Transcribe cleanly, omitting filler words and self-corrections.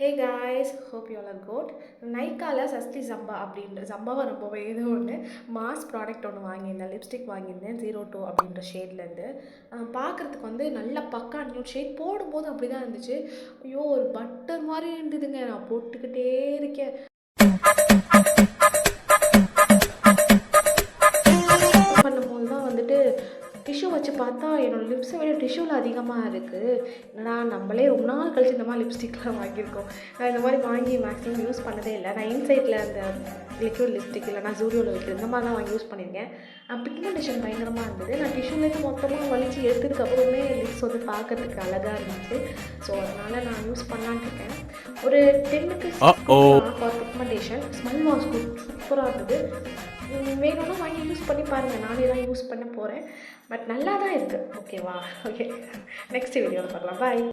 Hey guys, hope you all are good. நைக்காவில் சஸ்தி ஜம்பா அப்படின்ற ஜம்பாவை ரொம்பவே ஏதோ ஒன்று மாஸ் ப்ராடக்ட் ஒன்று வாங்கியிருந்தேன். லிப்ஸ்டிக் வாங்கியிருந்தேன் 02 அப்படின்ற ஷேட்லேருந்து. பார்க்குறதுக்கு வந்து நல்ல பக்கா நியூட் ஷேட். போடும்போது அப்படி தான் இருந்துச்சு. ஐயோ, ஒரு பட்டர் மாதிரி இருந்ததுங்க. நான் போட்டுக்கிட்டே இருக்கேன். பண்ணும்போது தான் வந்துட்டு டிஷ்யூ வச்சு பார்த்தா என்னோடய லிப்ஸை விட டிஷ்யூவில் அதிகமாக இருக்குது. என்னடா, நம்மளே ரொம்ப நாள் கழிச்சு இந்த மாதிரி லிப்ஸ்டிக்லாம் வாங்கியிருக்கோம். நான் இந்த மாதிரி வாங்கி மேக்ஸிமம் யூஸ் பண்ணதே இல்லை. நான் இன்சைட்டில் அந்த லிக்விட் லிப்ஸ்டிக் இல்லைனா ஜூடியோவில் வைக்கிறது இந்த மாதிரி தான் வாங்கி யூஸ் பண்ணியிருக்கேன். பிக்மெண்டேஷன் பயங்கரமாக இருந்தது. நான் டிஷ்யூலேருந்து மொத்தமாக வலிச்சு எடுத்ததுக்கப்புறமே லிப்ஸ் வந்து பார்க்கறதுக்கு அழகாக இருந்துச்சு. ஸோ அதனால் நான் யூஸ் பண்ணலான்ட்டு இருக்கேன். ஒரு 10க்கு for pigmentation. Smell was good, சூப்பராக இருந்தது. வேணும்னா வாங்கி யூஸ் பண்ணி பாருங்கள். நானே தான் யூஸ் பண்ண போகிறேன். பட் நல்லா தான் இருக்குது. ஓகேவா? ஓகே, நெக்ஸ்ட் வீடியோவில் பார்க்கலாம். பாய்.